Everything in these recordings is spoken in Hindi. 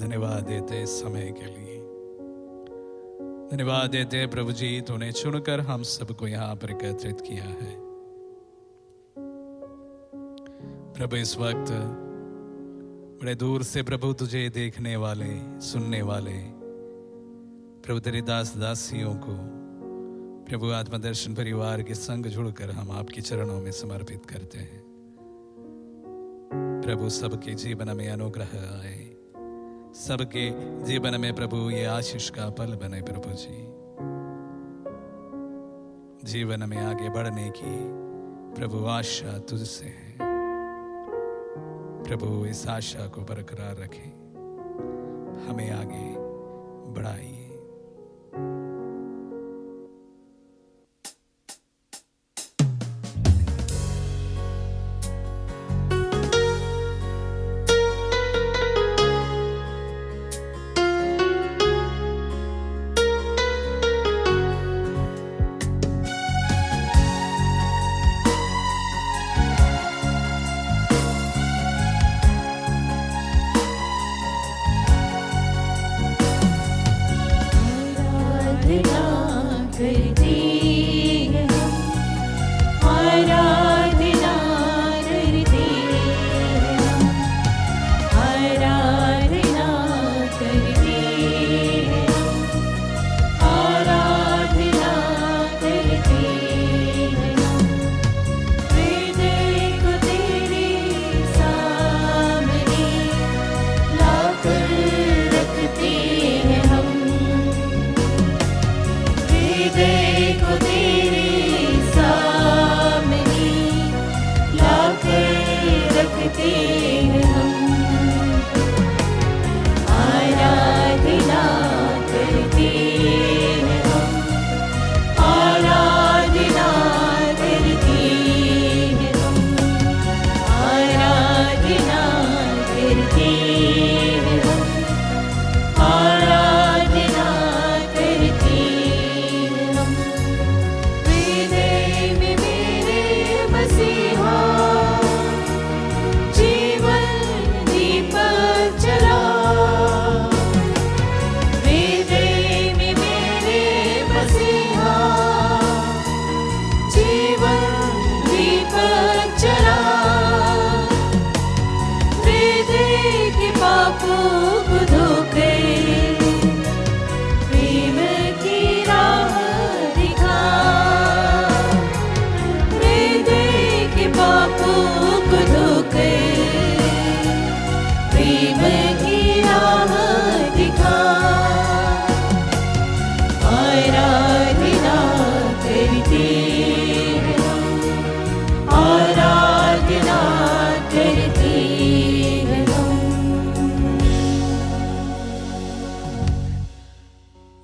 धन्यवाद देते इस समय के लिए। धन्यवाद देते प्रभु जी, तूने चुनकर हम सबको यहाँ पर एकत्रित किया है। प्रभु इस वक्त बड़े दूर से प्रभु तुझे देखने वाले, सुनने वाले प्रभु तेरे दास दासियों को प्रभु आत्मदर्शन परिवार के संग जुड़कर हम आपके चरणों में समर्पित करते हैं। प्रभु सबके जीवन में अनुग्रह आए, सबके जीवन में प्रभु ये आशीष का पल बने। प्रभु जी, जीवन में आगे बढ़ने की प्रभु आशा तुझसे है। प्रभु इस आशा को बरकरार रखें, हमें आगे बढ़ाइए।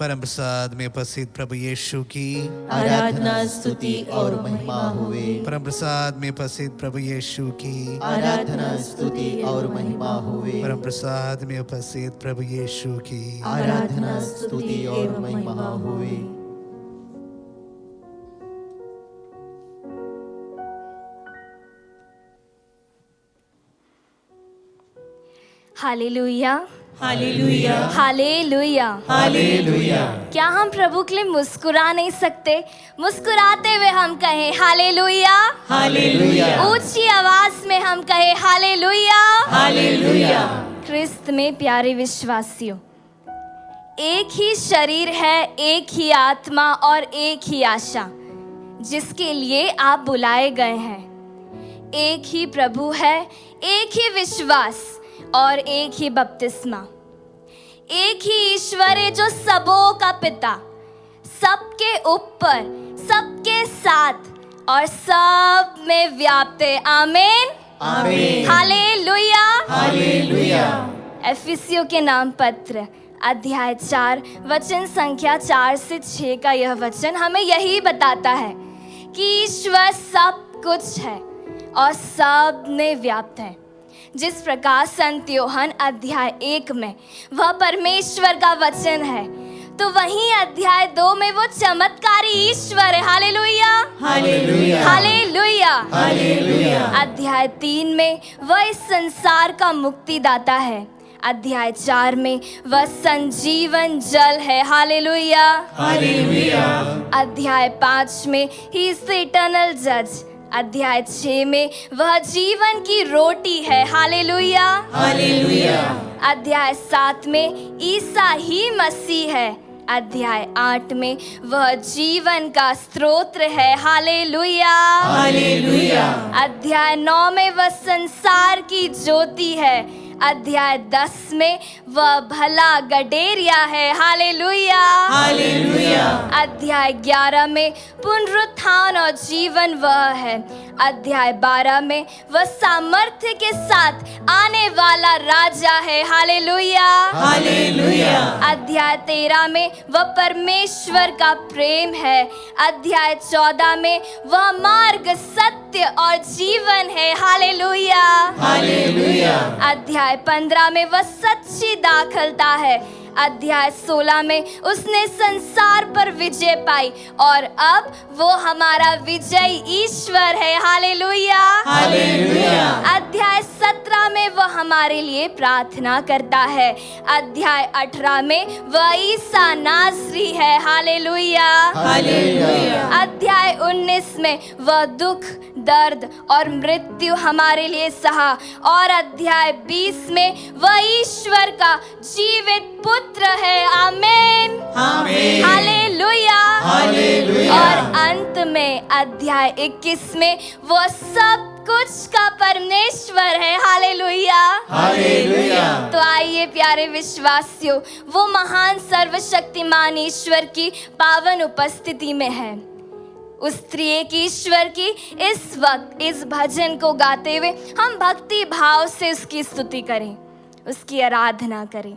परम प्रसाद में उपस्थित प्रभु यीशु की आराधना, स्तुति और महिमा हुए। परम प्रसाद में उपस्थित प्रभु यीशु की आराधना, स्तुति और महिमा हुए। परम प्रसाद में उपस्थित प्रभु यीशु की आराधना, स्तुति और महिमा हुए। Hallelujah, hallelujah, hallelujah, hallelujah. क्या हम प्रभु के लिए मुस्कुरा नहीं सकते? मुस्कुराते हुए हम कहें हालेलुया, हालेलुया, ऊंची आवाज में हम कहें हालेलुया, हालेलुया। क्रिस्त में प्यारे विश्वासियों, एक ही शरीर है, एक ही आत्मा और एक ही आशा जिसके लिए आप बुलाए गए हैं। एक ही प्रभु है, एक ही विश्वास और एक ही बपतिस्मा। एक ही ईश्वर है जो सबों का पिता, सबके ऊपर, सबके साथ और सब में व्याप्त है। आमीन, आमीन, हालेलुया, हालेलुया। एफिसियों के नाम पत्र अध्याय 4 वचन संख्या 4 से 6 का यह वचन हमें यही बताता है कि ईश्वर सब कुछ है और सब में व्याप्त है। जिस प्रकार संत यूहन्ना अध्याय 1 में वह परमेश्वर का वचन है, तो वहीं अध्याय 2 में वो चमत्कारी ईश्वर है। Hallelujah, hallelujah, hallelujah, hallelujah. अध्याय 3 में वह इस संसार का मुक्तिदाता है। अध्याय 4 में वह संजीवन जल है, हालेलुया। हालेलुया। अध्याय 5 में ही इज इटर्नल जज। अध्याय 6 में वह जीवन की रोटी है, हालेलुया। हालेलुया। अध्याय 7 में ईसा ही मसीह है। अध्याय 8 में वह जीवन का स्रोत है, हालेलुया। हालेलुया। अध्याय 9 में वह संसार की ज्योति है। अध्याय 10 में वह भला गडेरिया है, हालेलुया। हालेलुया। अध्याय 11 में पुनरुत्थान और जीवन वह है। अध्याय 12 में वह सामर्थ्य के साथ आने वाला राजा है, हालेलुया। हालेलुया। अध्याय 13 में वह परमेश्वर का प्रेम है। अध्याय 14 में वह मार्ग, सत्य और जीवन है, हालेलुया। हालेलुया। अध्याय 15 में वह सच्ची दाखलता है। अध्याय 16 में उसने संसार पर विजय पाई और अब वो हमारा विजयी ईश्वर है, हालेलुया। हालेलुया। अध्याय 17 में वह हमारे लिए प्रार्थना करता है। अध्याय 18 में वह ईसा नासरी है, हालेलुया। हालेलुया। अध्याय 19 में वह दुख, दर्द और मृत्यु हमारे लिए सहा और अध्याय 20 में वह ईश्वर का जीवित पुत्र है, आमीन। आमीन। हालेलुया। हालेलुया। और अंत में अध्याय 21 में वो सब कुछ का परमेश्वर है, हालेलुया। हालेलुया। तो आइए प्यारे विश्वासियों, वो महान सर्वशक्तिमान ईश्वर की पावन उपस्थिति में है। उस त्रिएक ईश्वर की इस वक्त इस भजन को गाते हुए हम भक्ति भाव से उसकी स्तुति करें, उसकी आराधना करें।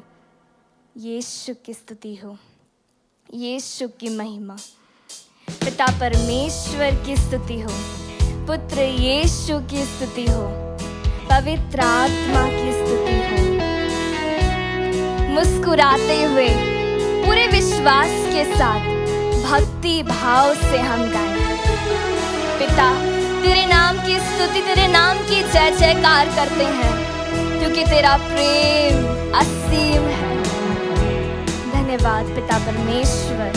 यीशु की स्तुति हो, यीशु की महिमा, पिता परमेश्वर की स्तुति हो, पुत्र यीशु की स्तुति हो, पवित्र आत्मा की स्तुति हो। मुस्कुराते हुए पूरे विश्वास के साथ भक्ति भाव से हम गाएं। पिता, तेरे नाम की स्तुति, तेरे नाम की जय जयकार करते हैं, क्योंकि तेरा प्रेम असीम है। धन्यवाद पिता परमेश्वर।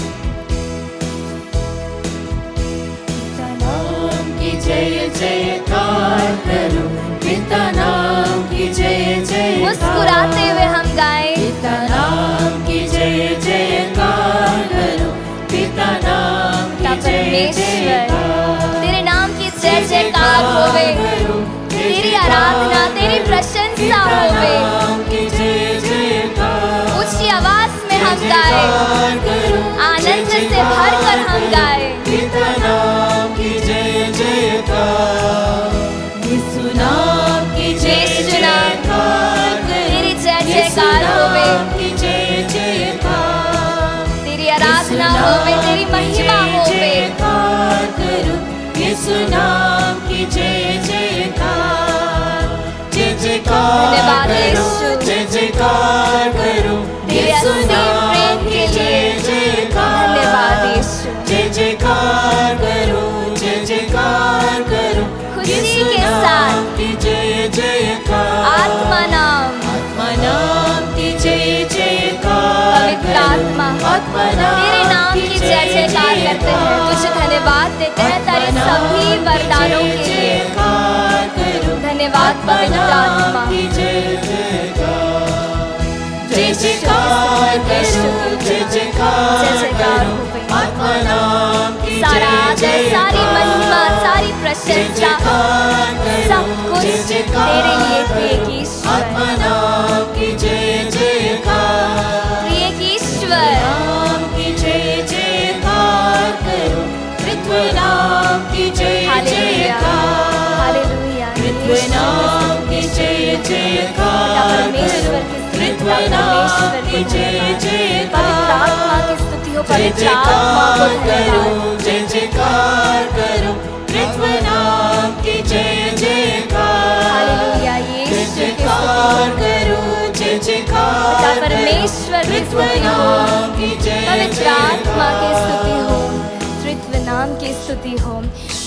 पिता नाम की जय जयकार करो, पिता नाम की जय जयकार। मुस्कुराते हुए हम गाएं। पिता नाम की जय जयकार करो, पिता नाम पिता की जय परमेश्वर, जयकार। तेरे नाम की जय जयकार होवे, तेरी आराधना, तेरी प्रशंसा होवे। ऊंची आवाज में हम गाए, आनंद से भरकर हम गाए। पिता नाम की जय जयकार, यीशु नाम की जय जयकार, तेरी जय जयकार होवे, की जय जयकार। तेरी आराधना होवे, तेरी महिमा होवे। यीशु नाम की जय जयकार, जय जयकार धन्यवाद करो, यीशु। जय जयकार करो, तेरे यीशु असीम नाम प्रेम की के जय लिए जयकार। धन्यवाद यीशु। जय जयकार करो, जय जयकार करो, खुशी यीशु के नाम साथ की जय जयकार। आत्मा नाम, आत्मा नाम की जय जयकार, पवित्र आत्मा, आत्मा तेरे नाम की जय जयकार करते हैं, तुझे धन्यवाद देते हैं तेरे सभी वरदानों के लिए। धन्यवाद पवित्र आत्मा। जय जयकार करो, जय जयकार जय जयकार करो, हो गई। आत्मा नाम की सारा जय आदर, सारी महिमा, सारी प्रशंसा, सब कुछ तेरे लिए त्रिएक ईश्वर, आत्मा नाम की जय जयकार। त्रिएक ईश्वर, नाम की जय जयकार करो, त्रित्व नाम की जय हालेलुया, जयकार। हालेलुया। त्रित्व नाम की जय जयकार परमेश्वर करो, की त्रित्व स्तुति, नाम की परमेश्वर जय की जयकार। पवित्र आत्मा की स्तुति हो, जय पवित्र आत्मा को जयकार धन्यवाद। करो, जय जयकार करो, त्रित्व नाम की जय जयकार। हालेलुया, जय यीशु की जयकार स्तुति, करो, जय जयकार पिता करो, परमेश्वर की त्रित्व स्तुति हो, नाम की जय पवित्र आत्मा की स्तुति जयकार। हो, त्रित्व नाम नाम की स्तुति हो।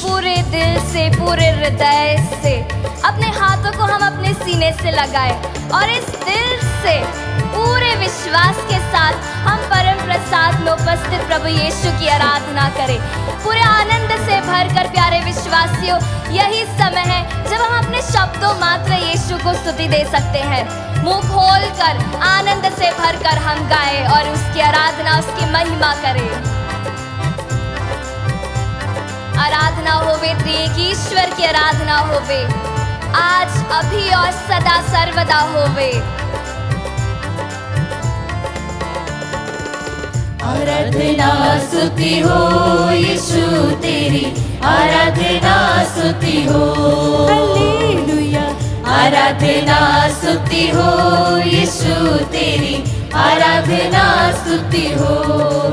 पूरे दिल से, पूरे हृदय से अपने हाथों को हम अपने सीने से लगाए और इस दिल से पूरे विश्वास के साथ हम परम प्रसाद में उपस्थित प्रभु यीशु की आराधना करें। पूरे आनंद से भरकर प्यारे विश्वासियों, यही समय है जब हम अपने शब्दों मात्र यीशु को स्तुति दे सकते हैं। मुंह खोलकर आनंद से भरकर हम गाएं और उसकी आराधना, उसकी महिमा करें। आराधना होवे त्रिएक ईश्वर की आराधना होवे, आज अभी और सदा सर्वदा होवे। आराधना स्तुति हो यीशु तेरी, आराधना स्तुति हो, हालेलुया। आराधना स्तुति हो यीशु तेरी, आराधना स्तुति हो,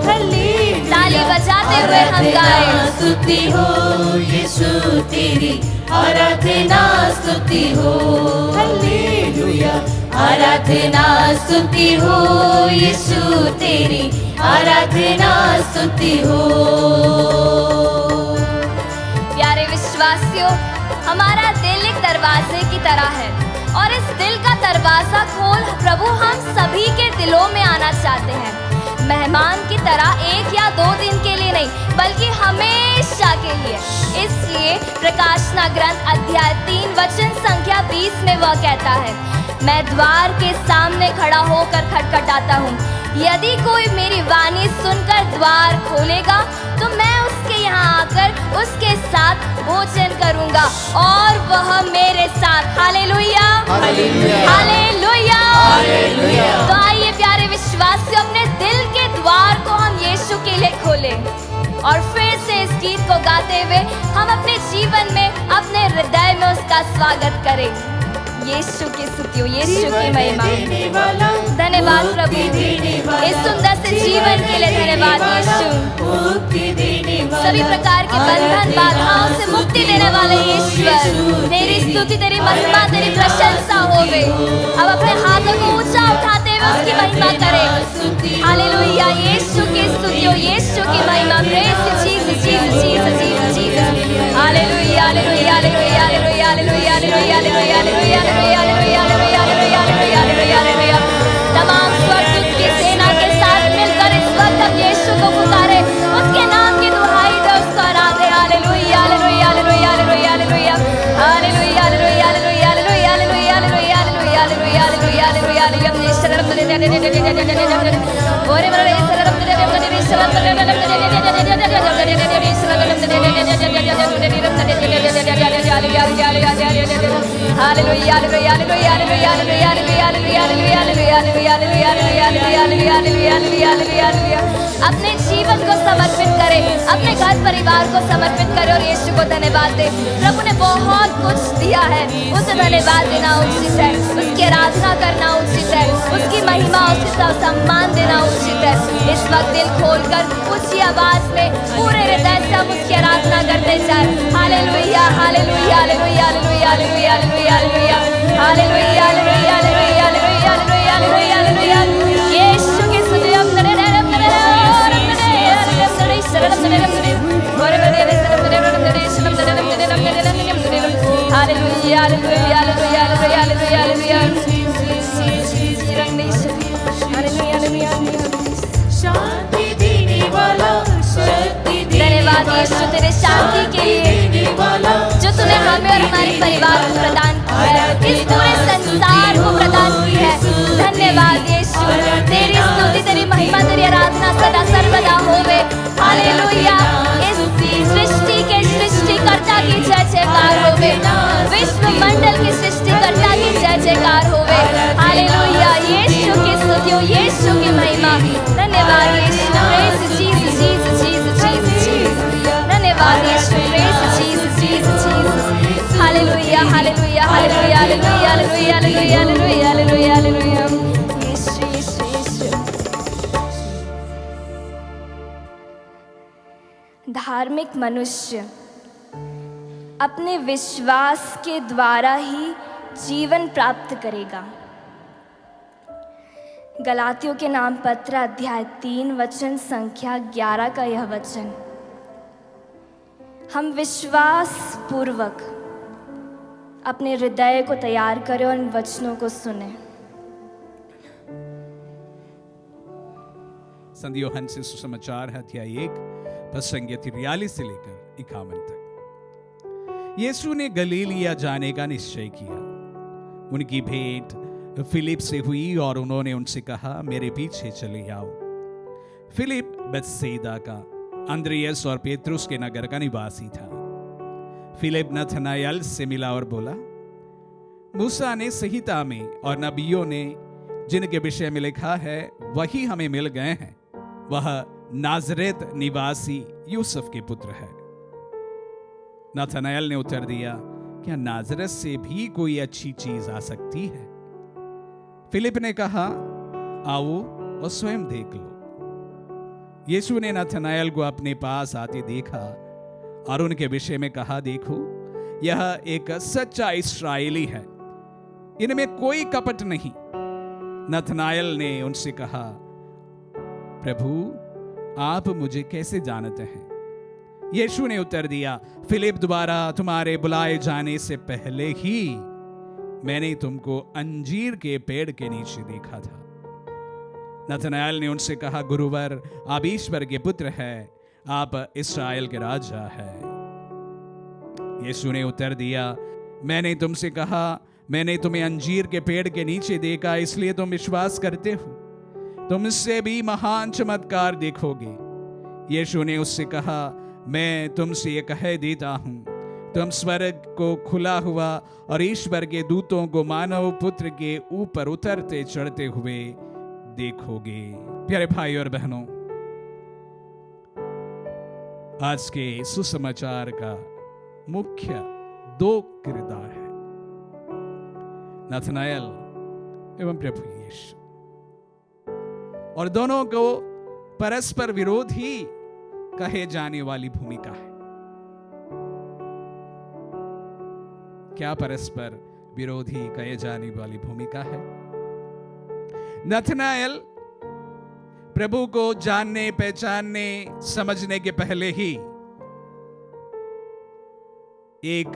हालेलुया। ताली बजाते हुए हम गाएं। स्तुति हो यीशु तेरी, आराधना स्तुति हो, हालेलुया। आराधना स्तुति हो यीशु तेरी, आराधना स्तुति हो। प्यारे विश्वासियों, हमारा दिल एक दरवाजे की तरह है और इस दिल का दरवाजा खोल प्रभु हम सभी के दिलों में आना चाहते हैं। मेहमान की तरह एक या 2 दिन के लिए नहीं, बल्कि हमेशा के लिए। इसलिए प्रकाशना ग्रंथ अध्याय 3 वचन संख्या 20 में वह कहता है, मैं द्वार के सामने खड़ा होकर खटखटाता हूँ। यदि कोई मेरी वाणी सुनकर द्वार खोलेगा तो मैं उसके यहाँ आकर उसके साथ भोजन करूंगा और वह मेरे साथ। Hallelujah, hallelujah, hallelujah. तो आइए प्यारे विश्वासियों, अपने दिल के द्वार को हम यीशु के लिए खोलें और फिर से इस गीत को गाते हुए हम अपने जीवन में, अपने हृदय में उसका स्वागत करें। यीशु की स्तुति हो, यीशु की महिमा। धन्यवाद प्रभु, इस सुंदर से जीवन के लिए धन्यवाद यीशु। सभी प्रकार के बंधन बाधाओं से मुक्ति देने वाले ईश्वर, तेरी स्तुति, तेरी महिमा, तेरी प्रशंसा होवे। अब अपने हाथों को ऊंचा उठाते हुए उसकी महिमा करें। हालेलुया, यीशु की स्तुति हो, यीशु की महिमा। Praise Jesus, Jesus, Jesus, Jesus, Jesus. Hallelujah, hallelujah, hallelujah, hallelujah, hallelujah, hallelujah, hallelujah, hallelujah, hallelujah, hallelujah, hallelujah, hallelujah, hallelujah, hallelujah. तमाम स्वर्गदूत की सेना के साथ मिलकर इस वक्त हम यीशु को पुकारे, उसके नाम की दुहाई दे, उसको Aradhe. Hallelujah, hallelujah, hallelujah, hallelujah, hallelujah, hallelujah, hallelujah, hallelujah, hallelujah, hallelujah, hallelujah, hallelujah, hallelujah, hallelujah, hallelujah, hallelujah. अपने जीवन को समर्पित करें, अपने घर परिवार को समर्पित करें और यीशु को धन्यवाद दें। प्रभु ने बहुत कुछ दिया है, उसे धन्यवाद देना उचित है, उसकी आराधना करना उचित है, उसकी महिमा, उसका सम्मान देना उचित है। इस वक्त दिल खोलकर ऊंची आवाज में पूरे हृदय से हम उसकी आराधना करते जाएं। Hallelujah, hallelujah, hallelujah, hallelujah, hallelujah, hallelujah, hallelujah, hallelujah, hallelujah, hallelujah, hallelujah, hallelujah, hallelujah. यीशु की स्तुति हम करें। Hallelujah, hallelujah, hallelujah, hallelujah, hallelujah, hallelujah. शांति देने वाला, शक्ति धन्यवाद यीशु तेरे शांति के लिए जो तूने हमें और हमारे परिवार को प्रदान किया है, इस पूरे संसार को प्रदान की है। धन्यवाद यीशु, तेरी स्तुति, तेरी महिमा, तेरी आराधना सदा सर्वदा होवे। हालेलुया, इस सृष्टि के सृष्टिकर्ता की जय जयकार होवे, विश्व मंडल की सृष्टिकर्ता की जय जयकार होवे। हालेलुया, यीशु की स्तुति हो, यीशु की महिमा। धन्यवाद यीशु, praise Jesus, Jesus, Jesus, Jesus, Jesus. धन्यवाद यीशु, praise Jesus, Jesus, Jesus. Hallelujah, hallelujah, hallelujah, hallelujah, hallelujah, hallelujah, hallelujah, hallelujah, hallelujah. यीशु, यीशु, यीशु। धार्मिक मनुष्य अपने विश्वास के द्वारा ही जीवन प्राप्त करेगा। गलातियों के नाम पत्र अध्याय 3 वचन संख्या 11 का यह वचन, हम विश्वास पूर्वक अपने हृदय को तैयार करें और इन वचनों को सुने। संत यूहन्ना से सुसमाचार है अध्याय 1 पद संख्या 43 से लेकर 51 तक। यीशु ने गलीलिया जाने का निश्चय किया। उनकी भेंट फिलिप से हुई और उन्होंने उनसे कहा, मेरे पीछे चले आओ। फिलिप बेथसेदा का अंद्रियास और पेत्रुस के नगर का निवासी था। फिलिप नथनाएल से मिला और बोला, मूसा ने संहिता में और नबियों ने जिनके विषय में लिखा है वही हमें मिल गए हैं। वह नाजरेत निवासी यूसुफ के पुत्र है। नथनाएल ने उत्तर दिया, क्या नाजरत से भी कोई अच्छी चीज आ सकती है? फिलिप ने कहा, आओ और स्वयं देख लो। यीशु ने नथनाएल को अपने पास आते देखा और उनके विषय में कहा, देखो, यह एक सच्चा इस्राएली है, इनमें कोई कपट नहीं। नथनाएल ने उनसे कहा, प्रभु, आप मुझे कैसे जानते हैं? यीशु ने उत्तर दिया, फिलिप द्वारा तुम्हारे बुलाए जाने से पहले ही मैंने तुमको अंजीर के पेड़ के नीचे देखा था। नथनाएल ने उनसे कहा, गुरुवर, आप ईश्वर के पुत्र हैं, आप इस्राएल के राजा हैं। यीशु ने उत्तर दिया, मैंने तुमसे कहा, मैंने तुम्हें अंजीर के पेड़ के नीचे देखा, इसलिए तुम विश्वास करते हो? तुमसे भी महान चमत्कार देखोगे। यीशु ने उससे कहा, मैं तुमसे ये कह देता हूं, तुम स्वर्ग को खुला हुआ और ईश्वर के दूतों को मानव पुत्र के ऊपर उतरते चढ़ते हुए देखोगे। प्यारे भाई और बहनों, आज के सुसमाचार का मुख्य 2 किरदार है, नथनाएल एवं प्रभु यीशु, और दोनों को परस्पर विरोधी कहे जाने वाली भूमिका है। क्या परस्पर विरोधी कहे जाने वाली भूमिका है? नथनाएल प्रभु को जानने, पहचानने, समझने के पहले ही एक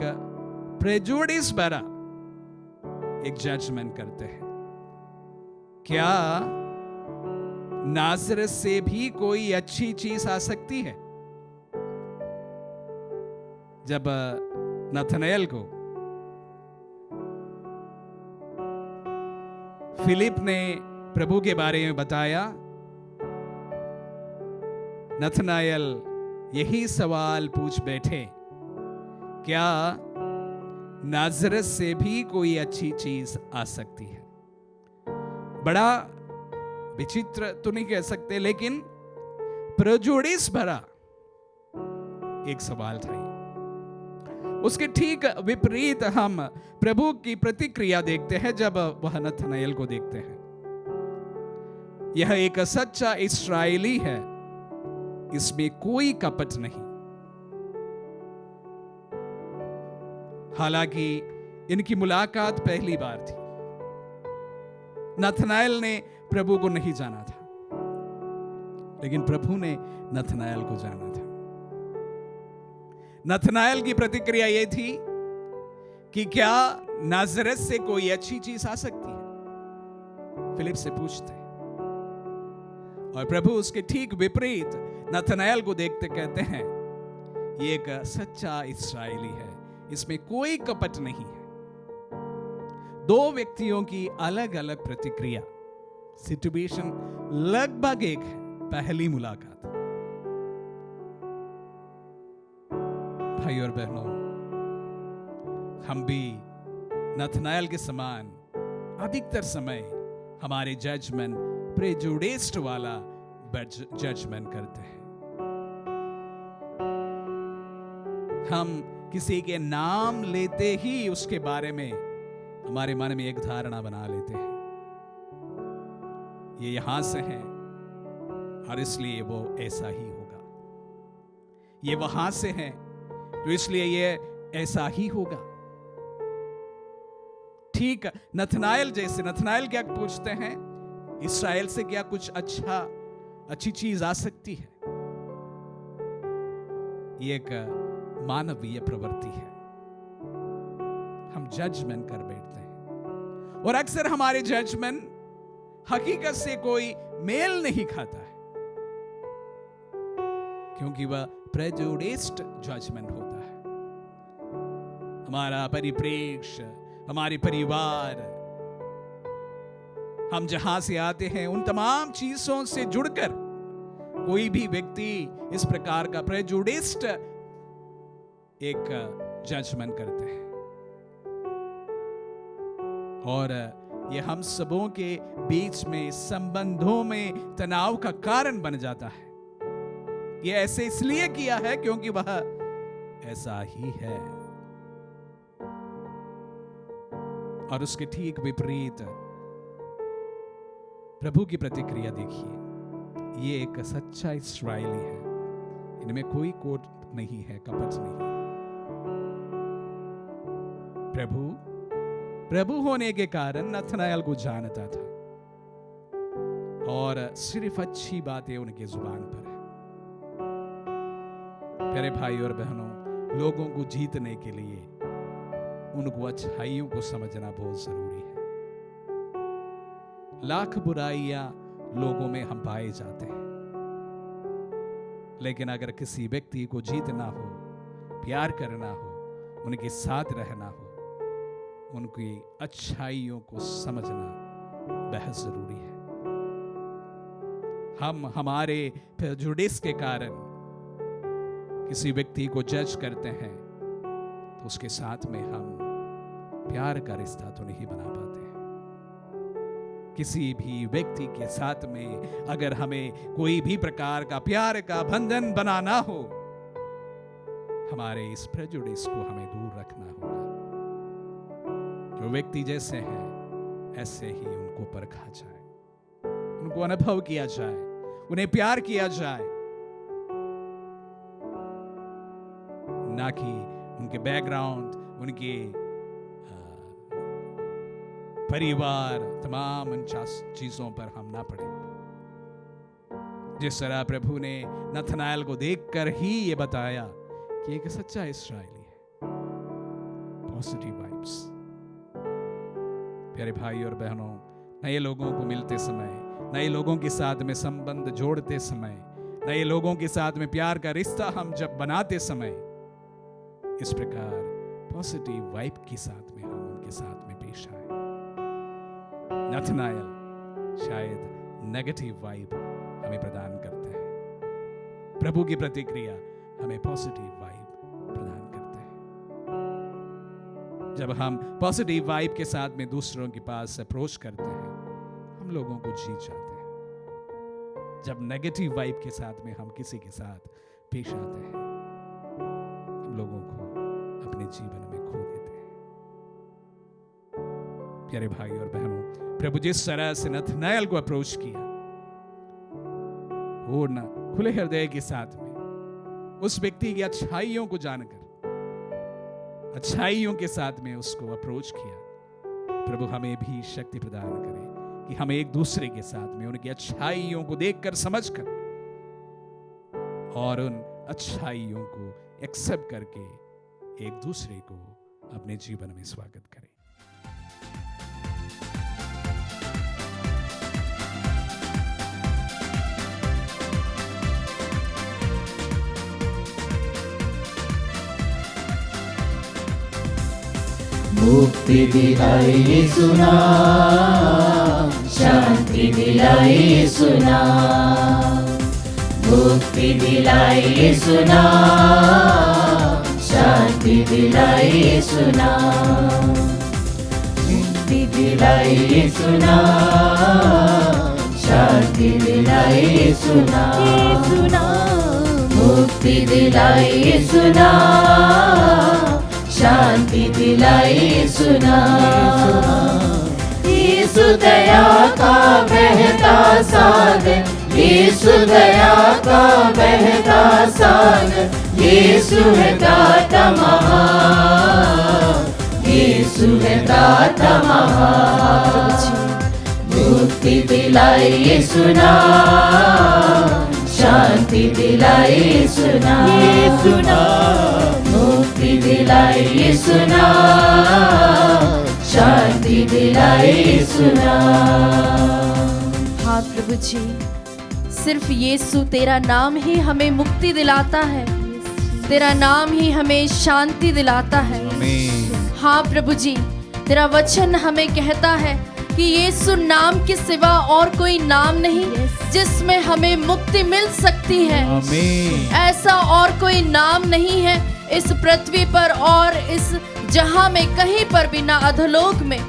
प्रेजुडिस भरा एक जजमेंट करते हैं। क्या नाजरत से भी कोई अच्छी चीज आ सकती है? जब नथनाएल को फिलिप ने प्रभु के बारे में बताया, नथनाएल यही सवाल पूछ बैठे, क्या नाजरत से भी कोई अच्छी चीज आ सकती है? बड़ा विचित्र तो नहीं कह सकते, लेकिन प्रेजुडिस भरा एक सवाल था। उसके ठीक विपरीत हम प्रभु की प्रतिक्रिया देखते हैं जब वह नथनाएल को देखते हैं। यह एक सच्चा इस्राएली है, इसमें कोई कपट नहीं। हालांकि इनकी मुलाकात पहली बार थी। नथनाएल ने प्रभु को नहीं जाना था, लेकिन प्रभु ने नथनाएल को जाना था। नथनाएल की प्रतिक्रिया यह थी कि क्या नाजरत से कोई अच्छी चीज आ सकती है? फिलिप से पूछते, और प्रभु उसके ठीक विपरीत नथनाएल को देखते कहते हैं, ये एक सच्चा इस्राएली है, इसमें कोई कपट नहीं है। 2 व्यक्तियों की अलग अलग प्रतिक्रिया, सिचुएशन लगभग एक है। पहली मुलाकात। भाई और बहनों, हम भी नथनाएल के समान अधिकतर समय हमारे जजमेंट प्रेजुडिस्ड वाला जजमेंट करते हैं। हम किसी के नाम लेते ही उसके बारे में हमारे मन में एक धारणा बना लेते हैं, ये यहां से है और इसलिए वो ऐसा ही होगा, ये वहां से है तो इसलिए ये ऐसा ही होगा। ठीक नथनाएल जैसे। नथनाएल क्या पूछते हैं, इस्राएल से क्या कुछ अच्छी चीज आ सकती है? ये एक मानवीय प्रवृत्ति है। हम जजमेंट कर बैठते हैं और अक्सर हमारे जजमेंट हकीकत से कोई मेल नहीं खाता है, क्योंकि वह प्रेजुडिस्ड जजमेंट होता है। हमारा परिप्रेक्ष्य, हमारे परिवार, हम जहां से आते हैं, उन तमाम चीजों से जुड़कर कोई भी व्यक्ति इस प्रकार का प्रेजुडिस्ड एक जजमेंट करते हैं और ये हम सबों के बीच में संबंधों में तनाव का कारण बन जाता है। ये ऐसे इसलिए किया है क्योंकि वह ऐसा ही है। और उसके ठीक विपरीत प्रभु की प्रतिक्रिया देखिए। ये एक सच्चा इस्राएली है, इनमें कोई कोट नहीं है, कपट नहीं है। प्रभु होने के कारण नथनाएल को जानता था और सिर्फ अच्छी बातें उनके जुबान पर है। प्यारे भाई और बहनों, लोगों को जीतने के लिए उनको अच्छाइयों को समझना बहुत जरूरी है। लाख बुराइयां लोगों में हम पाए जाते हैं, लेकिन अगर किसी व्यक्ति को जीतना हो, प्यार करना हो, उनके साथ रहना हो, उनकी अच्छाइयों को समझना बेहद जरूरी है। हम हमारे प्रेजुडिस के कारण किसी व्यक्ति को जज करते हैं तो उसके साथ में हम प्यार का रिश्ता तो नहीं बना पाते हैं। किसी भी व्यक्ति के साथ में अगर हमें कोई भी प्रकार का प्यार का बंधन बनाना हो, हमारे इस प्रेजुडिस को हमें दूर रखना होगा। जो व्यक्ति जैसे हैं ऐसे ही उनको परखा जाए, उनको अनुभव किया जाए, उन्हें प्यार किया जाए, ना कि उनके बैकग्राउंड, उनके परिवार, तमाम उन चीजों पर हम ना पड़े। जिस तरह प्रभु ने नथनाएल को देखकर ही ये बताया कि एक सच्चा इस्राएली है। Positive vibes. प्यारे भाई और बहनों, नए लोगों को मिलते समय, नए लोगों के साथ में संबंध जोड़ते समय, नए लोगों के साथ में प्यार का रिश्ता हम जब बनाते समय, इस प्रकार पॉजिटिव वाइब के साथ में हम उनके साथ में पेश आए। नथनाएल शायद नेगेटिव वाइब हमें प्रदान करते हैं, प्रभु की प्रतिक्रिया हमें पॉजिटिव वाइब प्रदान करते हैं। जब हम पॉजिटिव वाइब के साथ में दूसरों के पास अप्रोच करते हैं, हम लोगों को जीत जाते हैं। जब नेगेटिव वाइब के साथ में हम किसी के साथ पेश आते हैं, हम लोगों को अपने जीवन में खो देते हैं। प्यारे भाई और बहनों, प्रभु जिस तरह से नथनाएल को अप्रोच किया, वो ना खुले हृदय के साथ में उस व्यक्ति की अच्छाइयों को जानकर, अच्छाइयों के साथ में उसको अप्रोच किया। प्रभु हमें भी शक्ति प्रदान करे कि हम एक दूसरे के साथ में उनकी अच्छाइयों को देखकर, समझकर और उन अच्छाइयों को एक्सेप्ट करके एक दूसरे को अपने जीवन में स्वागत करें। मुक्ति दिलाई यीशु नाम, शांति दिलाई यीशु नाम। मुक्ति दिलाई यीशु नाम, शांति दिलाई यीशु नाम। मुक्ति दिलाई यीशु नाम, शांति दिलाई यीशु नाम। मुक्ति दिलाई यीशु नाम, शांति दिलाई यीशु नाम। यीशु दया का बहता सागर, यीशु दया का बहता सागर। यीशु है दाता महान, यीशु है दाता महान। मुक्ति दिलाई यीशु नाम, शांति दिलाई यीशु नाम। दिलाए यीशु नाम, शांति दिलाए यीशु नाम। हाँ प्रभु जी, सिर्फ यीशु तेरा नाम ही हमें मुक्ति दिलाता है, तेरा नाम ही हमें शांति दिलाता है। आमीन। हाँ प्रभु जी, तेरा वचन हमें कहता है कि यीशु नाम के सिवा और कोई नाम नहीं जिसमें हमें मुक्ति मिल सकती है। आमीन। ऐसा और कोई नाम नहीं है इस पृथ्वी पर और इस जहां में कहीं पर भी, ना अधोलोक में,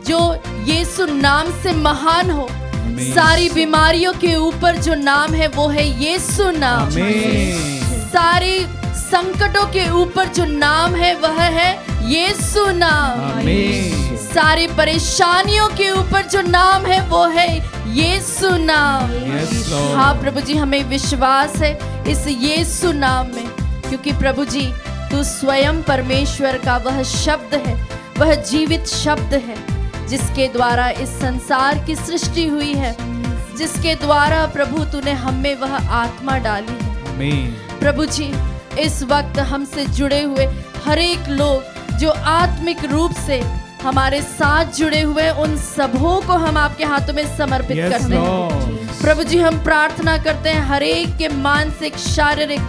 जो यीशु नाम से महान हो। आमीन। सारी बीमारियों के ऊपर जो नाम है वो है यीशु नाम। आमीन। सारी संकटों के ऊपर जो नाम है वह है यीशु नाम। आमीन। सारी परेशानियों के ऊपर जो नाम है वो है यीशु नाम। Yes, Lord. हाँ प्रभु जी, हमें विश्वास है इस यीशु नाम में, क्योंकि प्रभु जी तू स्वयं परमेश्वर का वह शब्द है, वह जीवित शब्द है जिसके द्वारा इस संसार की सृष्टि हुई है, जिसके द्वारा प्रभु तूने हम में वह आत्मा डाली है। आमीन। प्रभु जी, इस वक्त हमसे जुड़े हुए हर एक लोग जो आत्मिक रूप से हमारे साथ जुड़े हुए, उन सबों को हम आपके हाथों में समर्पित Yes, करते हैं। Lord. प्रभु जी, हम प्रार्थना करते हैं हर एक के मानसिक, शारीरिक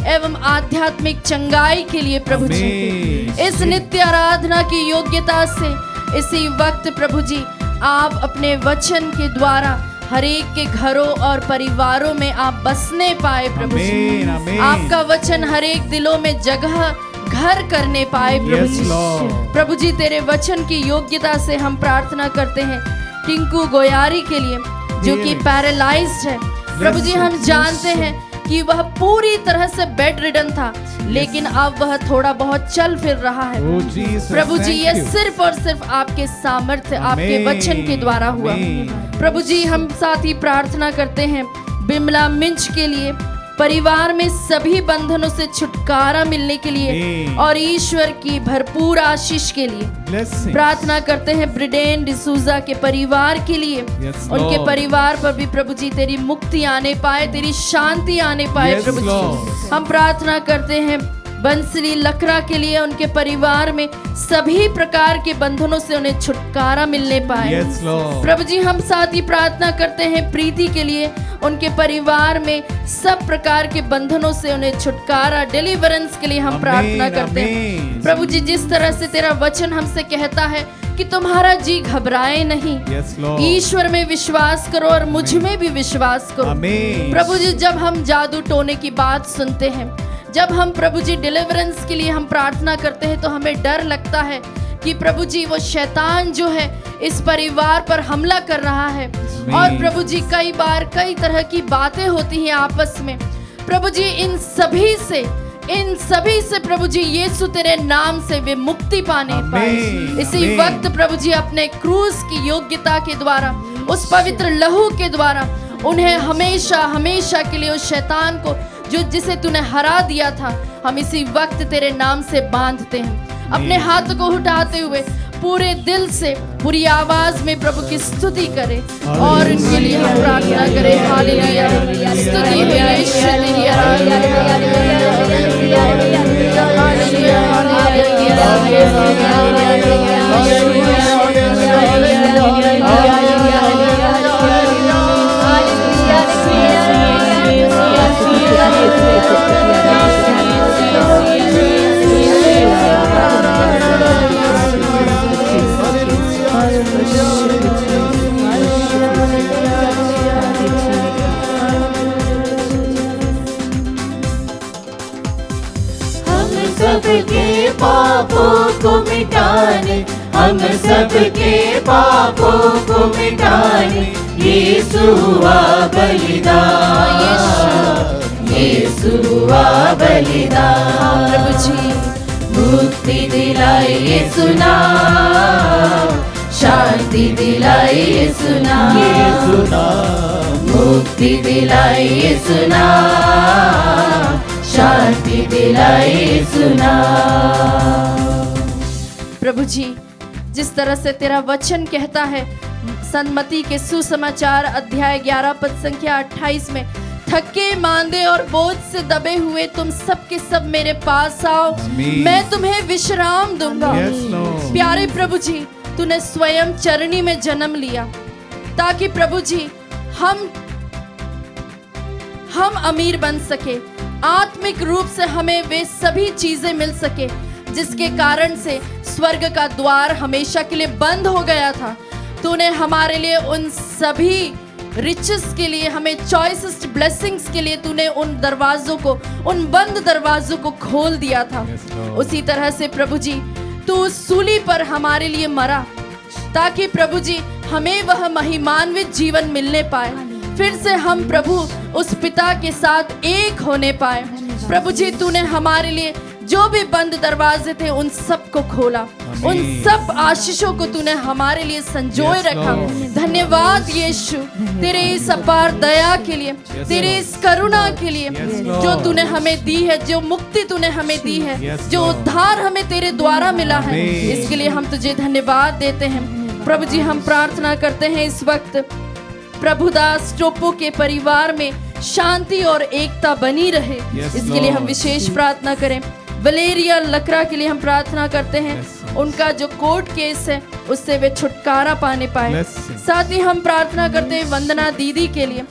एवं आध्यात्मिक चंगाई के लिए प्रभु जी। आमीन। इस नित्य आराधना की योग्यता से इसी वक्त प्रभु जी आप अपने वचन के द्वारा हर एक के घरों और परिवारों में आप बसने पाए प्रभु जी। आमीन, आमीन। आपका वचन हर एक दिलों में जगह घर करने पाए प्रभु Yes, जी। Lord. प्रभु जी, तेरे वचन की योग्यता से हम प्रार्थना करते हैं टिंकू गोयारी के लिए, जो कि Yes. पैरालाइज्ड है। प्रभु जी, हम जानते हैं कि वह पूरी तरह से बेड रिडन था, लेकिन अब वह थोड़ा बहुत चल फिर रहा है। Oh, Jesus, प्रभु जी, thank ये you. सिर्फ और सिर्फ आपके सामर्थ्य, आपके आमीन, वचन के द्वारा हुआ। आमीन। प्रभु जी, हम साथ ही प्रार्थना करते हैं बिमला मिंच के लिए, परिवार में सभी बंधनों से छुटकारा मिलने के लिए आमीन। और ईश्वर की भरपूर आशीष के लिए। Blessing. प्रार्थना करते हैं ब्रिडेन डिसूजा के परिवार के लिए। Yes, उनके Lord. परिवार पर भी प्रभु जी तेरी मुक्ति आने पाए, तेरी शांति आने पाए Yes, प्रभु Lord. जी। हम प्रार्थना करते हैं बंसली लकड़ा के लिए, उनके परिवार में सभी प्रकार के बंधनों से उन्हें छुटकारा मिलने पाए। Yes, Lord. प्रभु जी, हम साथ ही प्रार्थना करते हैं प्रीति के लिए, उनके परिवार में सब प्रकार के बंधनों से उन्हें छुटकारा, डिलीवरेंस के लिए हम आमीन, प्रार्थना करते हैं। आमीन। प्रभु जी, जिस तरह से तेरा वचन हमसे कहता है कि तुम्हारा जी घबराए नहीं, Yes, Lord. ईश्वर में विश्वास करो और मुझ में भी विश्वास करो। आमीन। प्रभु जी, जब हम जादू टोने की बात सुनते हैं, जब हम प्रभु जी डिलीवरेंस के लिए हम प्रार्थना करते हैं, तो हमें डर लगता है कि प्रभु जी वो शैतान जो है इस परिवार पर हमला कर रहा है। और प्रभु जी, कई बार कई तरह की बातें होती हैं आपस में। प्रभु जी, इन सभी से प्रभु जी यीशु तेरे नाम से वे मुक्ति पाने पाए। आमीन, इसी आमीन। वक्त प्रभु जी अपने क्रूस की योग्यता के द्वारा, उस पवित्र लहू के द्वारा उन्हें हमेशा हमेशा के लिए उस शैतान को जो जिसे तूने हरा दिया था, हम इसी वक्त तेरे नाम से बांधते हैं। अपने हाथ को उठाते हुए पूरे दिल से, पूरी आवाज में प्रभु की स्तुति करें और उनके लिए हम प्रार्थना करें। हालेलुया, स्तुति हो यीशु तेरी आराधना। हालेलुया, सबके पापों को मिटाने, हम सबके पापों को मिटाने यीशु हुआ बलिदान, यीशु हुआ बलिदान। प्रभु जी, मुक्ति दिलाए यीशु नाम, शांति दिलाए यीशु नाम, मुक्ति दिलाए यीशु नाम, शांति दिलाए यीशु नाम। प्रभु जी, जिस तरह से तेरा वचन कहता है सन्मति के सुसमाचार अध्याय 11 पद संख्या 28 में, थके मांदे और बोझ से दबे हुए तुम सब के सब मेरे पास आओ, मैं तुम्हें विश्राम दूंगा। Yes, Lord. प्यारे प्रभु जी, तूने स्वयं चरनी में जन्म लिया ताकि प्रभु जी हम अमीर बन सके, आत्मिक रूप से हमें वे सभी चीजें मिल सके जिसके कारण से स्वर्ग का द्वार हमेशा के लिए बंद हो गया था। तूने हमारे लिए उन सभी रिचेस के लिए, हमें चॉइसेस्ट ब्लेसिंग्स के लिए तूने उन दरवाजों को, उन बंद दरवाजों को खोल दिया था। उसी तरह से प्रभु जी तू सूली पर हमारे लिए मरा ताकि प्रभु जी हमें वह महिमान्वित जीवन मिलने पाए, फिर से हम प्रभु उस पिता के साथ एक होने पाए। प्रभु जी तूने हमारे लिए जो भी बंद दरवाजे थे उन सब को खोला, उन सब आशीषों को तूने हमारे लिए संजोए रखा। धन्यवाद यीशु तेरे इस अपार दया के लिए, तेरे इस करुणा के लिए जो तूने हमें दी है, जो मुक्ति तूने हमें दी है, जो उद्धार हमें तेरे द्वारा मिला है, इसके लिए हम तुझे धन्यवाद देते हैं। प्रभु जी हम प्रार्थना करते हैं इस वक्त प्रभुदास टोपो के परिवार में शांति और एकता बनी रहे, इसके लिए हम विशेष प्रार्थना करें। वलेरिया लकड़ा के लिए हम प्रार्थना करते हैं, उनका जो कोर्ट केस है उससे वे छुटकारा पाने पाए। साथ ही हम प्रार्थना करते हैं वंदना दीदी के लिए,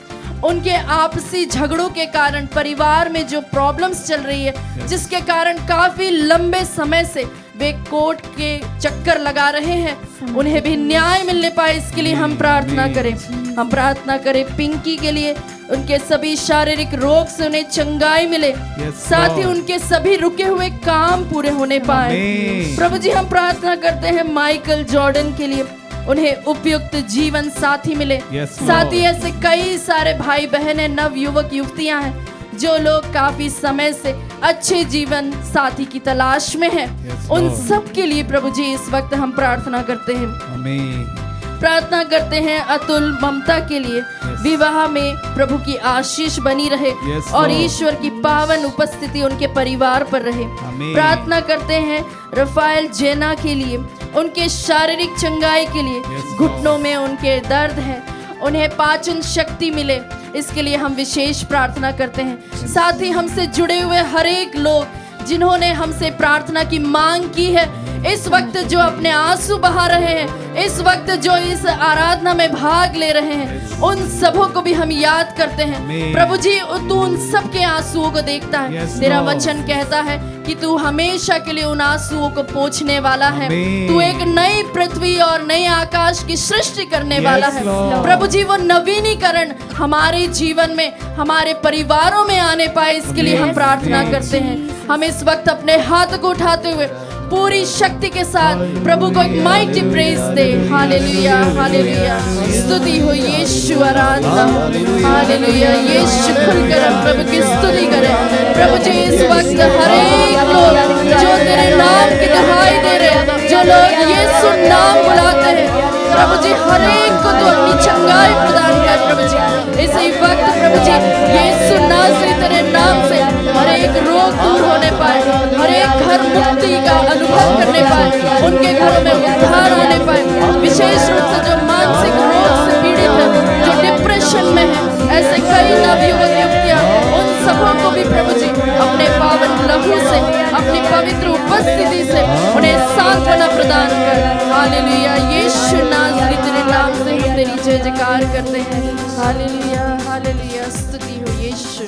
उनके आपसी झगड़ों के कारण परिवार में जो प्रॉब्लम्स चल रही है, जिसके कारण काफी लंबे समय से वे कोर्ट के चक्कर लगा रहे हैं, उन्हें भी न्याय मिलने पाए, इसके लिए हम प्रार्थना करें। हम प्रार्थना करें पिंकी के लिए, उनके सभी शारीरिक रोग से उन्हें चंगाई मिले, साथ ही उनके सभी रुके हुए काम पूरे होने पाए। प्रभु जी हम प्रार्थना करते हैं माइकल जॉर्डन के लिए, उन्हें उपयुक्त जीवन साथी मिले। साथ ही ऐसे कई सारे भाई बहन है, नव युवक युवतियां हैं जो लोग काफी समय से अच्छे जीवन साथी की तलाश में हैं, उन सब के लिए प्रभु जी इस वक्त हम प्रार्थना करते हैं। प्रार्थना करते हैं अतुल ममता के लिए, विवाह में प्रभु की आशीष बनी रहे और ईश्वर की पावन उपस्थिति उनके परिवार पर रहे। प्रार्थना करते हैं रफाएल जेना के लिए, उनके शारीरिक चंगाई के लिए, घुटनों में उनके दर्द है, उन्हें पाचन शक्ति मिले, इसके लिए हम विशेष प्रार्थना करते हैं। साथ ही हमसे जुड़े हुए हर एक लोग जिन्होंने हमसे प्रार्थना की मांग की है, इस वक्त जो अपने आंसू बहा रहे हैं, इस वक्त जो इस आराधना में भाग ले रहे हैं, उन सबों को भी हम याद करते हैं। प्रभु जी तू उन सब के आंसुओं को देखता है, तेरा वचन कहता है कि तू हमेशा के लिए उन आंसुओं को पोंछने वाला है। तू एक नई पृथ्वी और नए आकाश की सृष्टि करने वाला है। प्रभु जी वो नवीनीकरण हमारे जीवन में, हमारे परिवारों में आने पाए, इसके लिए हम प्रार्थना करते हैं। हम इस वक्त अपने हाथ को उठाते हुए पूरी शक्ति के साथ प्रभु को एक माइटी प्रेज दे। हालेलुया हालेलुया, स्तुति हो यीशु, आराधना हो। हालेलुया, यीशु खुलकर हम प्रभु की स्तुति करें। प्रभु जी इस वक्त हर एक लोग जो तेरे नाम की दहाई दे रहे हैं, जो लोग यीशु नाम बुलाते हैं, प्रभु जी हर एक को तो अपनी चंगाई प्रदान कर। प्रभु जी इसी वक्त प्रभु जी यीशु नासरी तेरे नाम से हर एक रोग दूर होने पाए, हर एक घर मुक्ति का अनुभव करने पाए, उनके घरों में उद्धार होने पाए। विशेष रूप से जो मानसिक रोग से पीड़ित है, जो डिप्रेशन में है, ऐसे कई नवयुवक युवतियां, उन सबों को भी प्रभु जी अपने पावन लहू से, अपनी पवित्र उपस्थिति से उन्हें सांत्वना प्रदान कर। हालेलुया, यीशु नासरी तेरे नाम से हम तेरी जय जयकार करते हैं। हालेलुया हालेलुया, स्तुति हो यीशु।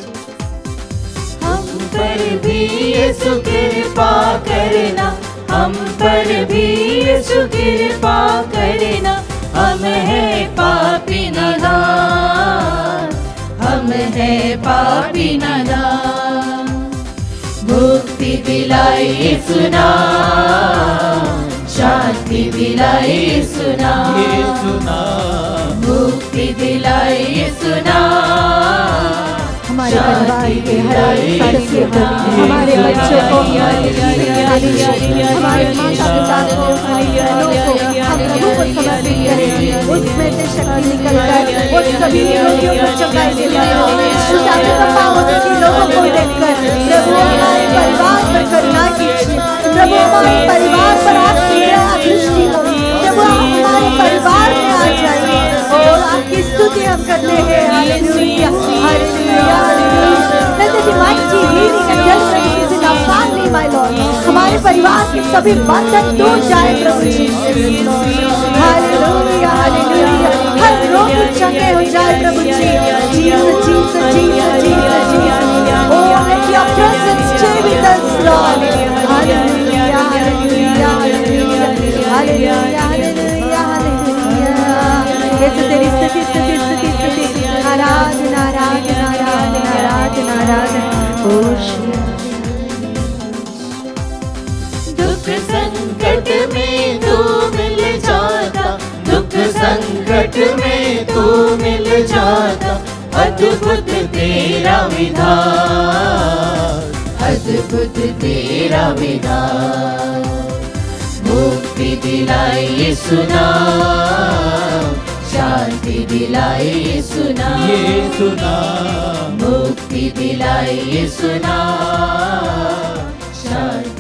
हम पर भी यीशु कृपा करना, हम पर भी यीशु कृपा करना। हम है पापी नादान, हम है पापी नादान। मुक्ति दिलाई यीशु नाम, शांति दिलाई यीशु नाम, मुक्ति दिलाई यीशु नाम। हमारे परिवार के हर एक सदस्य को, हमारे बच्चों को, हमारे माता पिता को, हम प्रभु को समर्पित करें। उसमें से शक्ति निकल कर उन सभी रोगियों को चंगाई दिलाए। लोगों को देखकर प्रभु हमारे परिवार पर करुणा कीजिए। प्रभु हमारे परिवार पर आपकी दृष्टि हो, जब आप हमारे परिवार में आ जाइए और आपकी स्तुति हम करते हैं। हालेलुया हालेलुया हमारे परिवार के सभी बंधन टूट जाए प्रभु जी। हालेलुया हालेलुया, हर रोग चंगे हो जाए प्रभु जी। Jesus Jesus Jesus Jesus Jesus, oh let your presence stay with us Lord। Hallelujah hallelujah hallelujah hallelujah hallelujah hallelujah. यीशु तेरी स्तुति स्तुति स्तुति स्तुति, आराधना आराधना आराधना आराधना आराधना। ओ दुख संकट में तू मिल जाता, दुख संकट में तू मिल जाता, अद्भुत तेरा विधान, अद्भुत तेरा विधान। मुक्ति दिलाई यीशु नाम, शांति दिलाई यीशु नाम, यीशु नाम। मुक्ति दिलाई यीशु नाम, शांति